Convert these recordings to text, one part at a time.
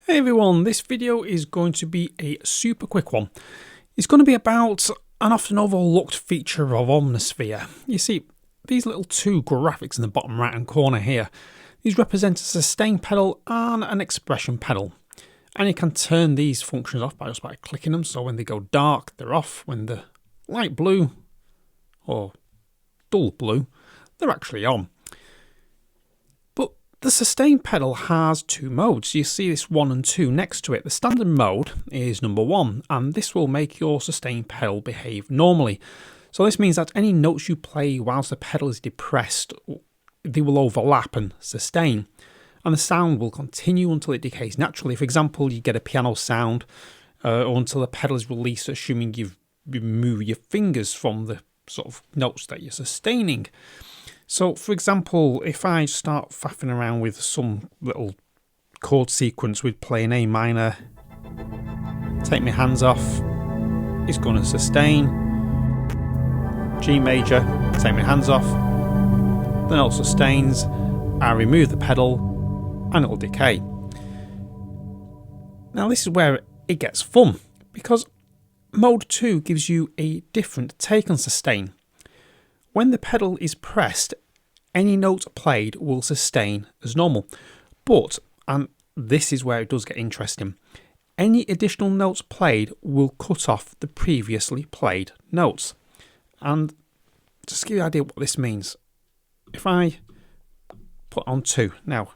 Hey everyone, this video is going to be a super quick one. It's going to be about an often overlooked feature of Omnisphere. You see, these little two graphics in the bottom right hand corner here, these represent a sustain pedal and an expression pedal. And you can turn these functions off just by clicking them, so when they go dark, they're off. When they're light blue or dull blue, they're actually on. The sustain pedal has two modes. You see this 1 and 2 next to it. The standard mode is number 1, and this will make your sustain pedal behave normally. So this means that any notes you play whilst the pedal is depressed, they will overlap and sustain. And the sound will continue until it decays naturally. For example, you get a piano sound or until the pedal is released, assuming you've removed your fingers from the sort of notes that you're sustaining. So, for example, if I start faffing around with some little chord sequence with playing A minor, take my hands off, it's going to sustain, G major, take my hands off, the note sustains, I remove the pedal, and it'll decay. Now this is where it gets fun, because mode 2 gives you a different take on sustain. When the pedal is pressed, any note played will sustain as normal. But, and this is where it does get interesting, any additional notes played will cut off the previously played notes. And just to give you an idea what this means, if I put on 2, now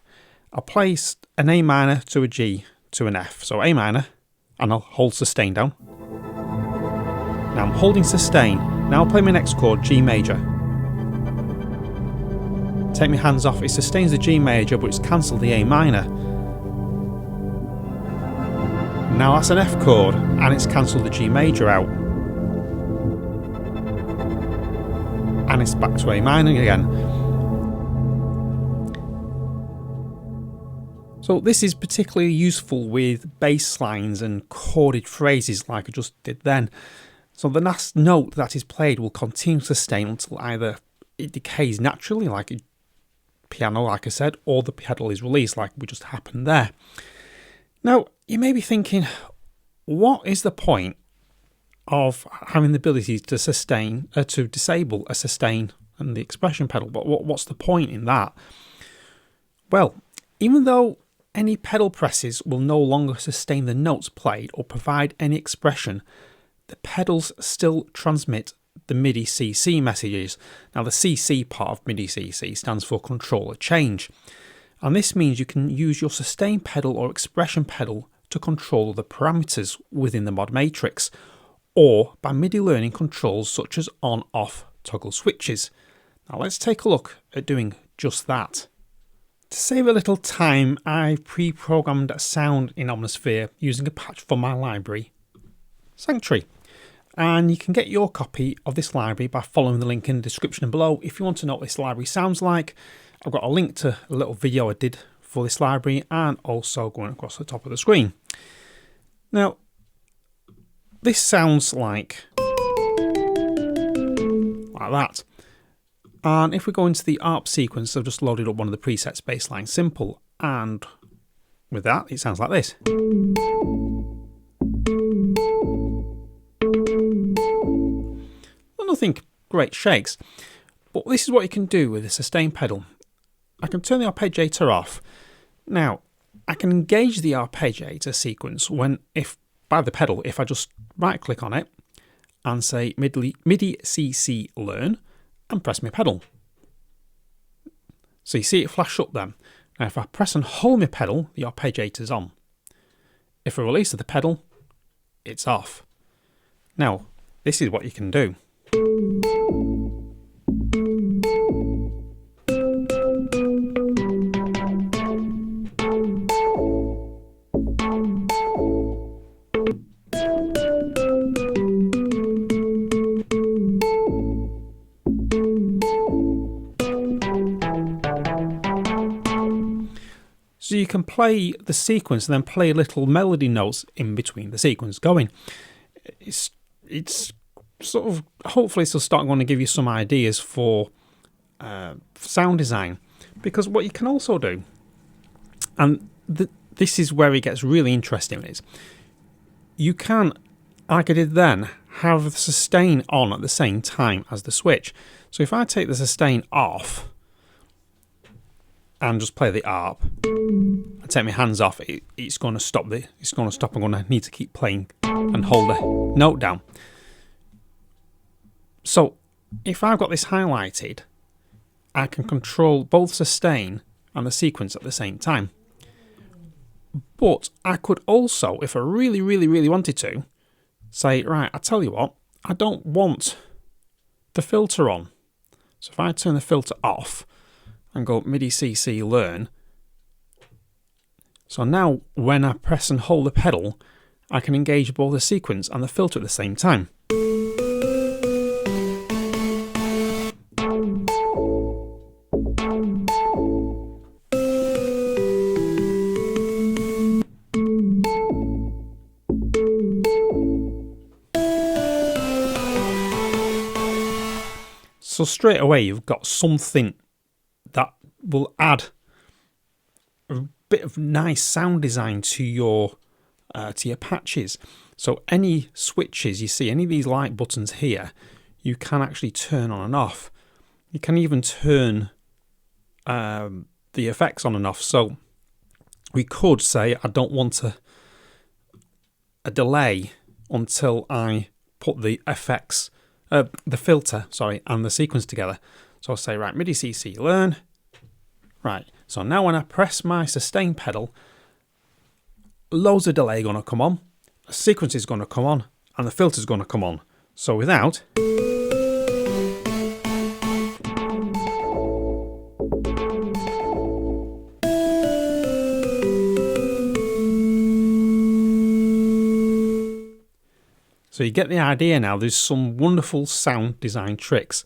I'll play an A minor to a G to an F. So A minor, and I'll hold sustain down. Now I'm holding sustain. Now I'll play my next chord, G major. Take my hands off, it sustains the G major, but it's cancelled the A minor. Now that's an F chord, and it's cancelled the G major out. And it's back to A minor again. So this is particularly useful with bass lines and chorded phrases like I just did then. So the last note that is played will continue to sustain until either it decays naturally, like a piano, like I said, or the pedal is released, like we just happened there. Now, you may be thinking, what is the point of having the ability to sustain, to disable a sustain and the expression pedal? But what's the point in that? Well, even though any pedal presses will no longer sustain the notes played or provide any expression, the pedals still transmit the MIDI CC messages. Now the CC part of MIDI CC stands for controller change, and this means you can use your sustain pedal or expression pedal to control the parameters within the mod matrix, or by MIDI learning controls such as on-off toggle switches. Now let's take a look at doing just that. To save a little time, I've pre-programmed a sound in Omnisphere using a patch from my library, Sanctuary. And you can get your copy of this library by following the link in the description below. If you want to know what this library sounds like, I've got a link to a little video I did for this library and also going across the top of the screen. Now, this sounds like that. And if we go into the ARP sequence, I've just loaded up one of the presets, Bassline Simple, and with that, it sounds like this. Nothing great shakes, but this is what you can do with a sustain pedal. I can turn the arpeggiator off. Now, I can engage the arpeggiator sequence if by the pedal, if I just right click on it and say MIDI CC learn and press my pedal. So you see it flash up then. Now if I press and hold my pedal, the arpeggiator's on. If I release the pedal, it's off. Now, this is what you can do. So you can play the sequence and then play little melody notes in between the sequence going. It's sort of, hopefully this will start going to give you some ideas for sound design, because what you can also do, and this is where it gets really interesting, is you can, like I did then, have the sustain on at the same time as the switch. So if I take the sustain off and just play the ARP and take my hands off, it's going to stop. It's going to stop. I'm going to need to keep playing and hold the note down. So if I've got this highlighted, I can control both sustain and the sequence at the same time. But I could also, if I really, really, really wanted to, say, right, I tell you what, I don't want the filter on. So if I turn the filter off and go MIDI CC learn, so now when I press and hold the pedal, I can engage both the sequence and the filter at the same time. So straight away you've got something that will add a bit of nice sound design to your patches. So any switches you see, any of these light buttons here, you can actually turn on and off. You can even turn the effects on and off. So we could say I don't want a delay until I put the effects, the filter, sorry, and the sequence together. So I'll say, right, MIDI CC learn. Right, so now when I press my sustain pedal, loads of delay going to come on, the sequence is going to come on, and the filter is going to come on. So without, so you get the idea now. There's some wonderful sound design tricks.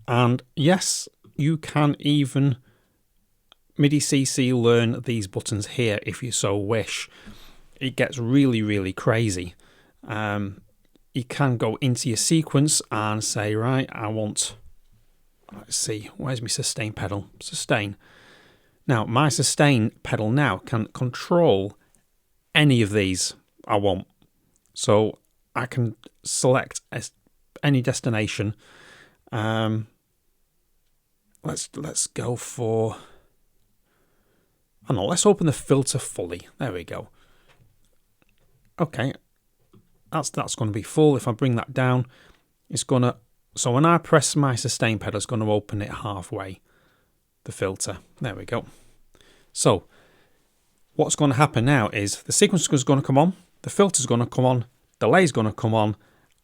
And yes, you can even MIDI CC learn these buttons here if you so wish. It gets really, really crazy. You can go into your sequence and say, right, I want, let's see, where's my sustain pedal? Sustain. Now, my sustain pedal now can control any of these I want. So I can select any destination. Let's go for, I don't know, let's open the filter fully. There we go. Okay, that's going to be full. If I bring that down, it's going to, so when I press my sustain pedal, it's going to open it halfway, the filter. There we go. So what's going to happen now is the sequence is going to come on, the filter is going to come on, delay is going to come on,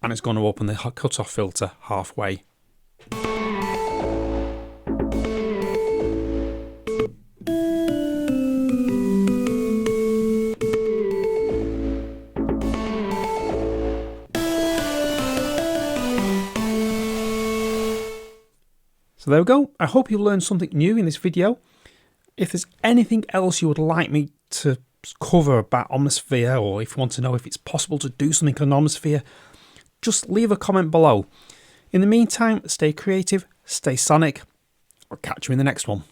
and it's going to open the cutoff filter halfway. So there we go. I hope you learned something new in this video. If there's anything else you would like me to cover about Omnisphere, or if you want to know if it's possible to do something on Omnisphere, just leave a comment below. In the meantime, stay creative, stay sonic. I'll catch you in the next one.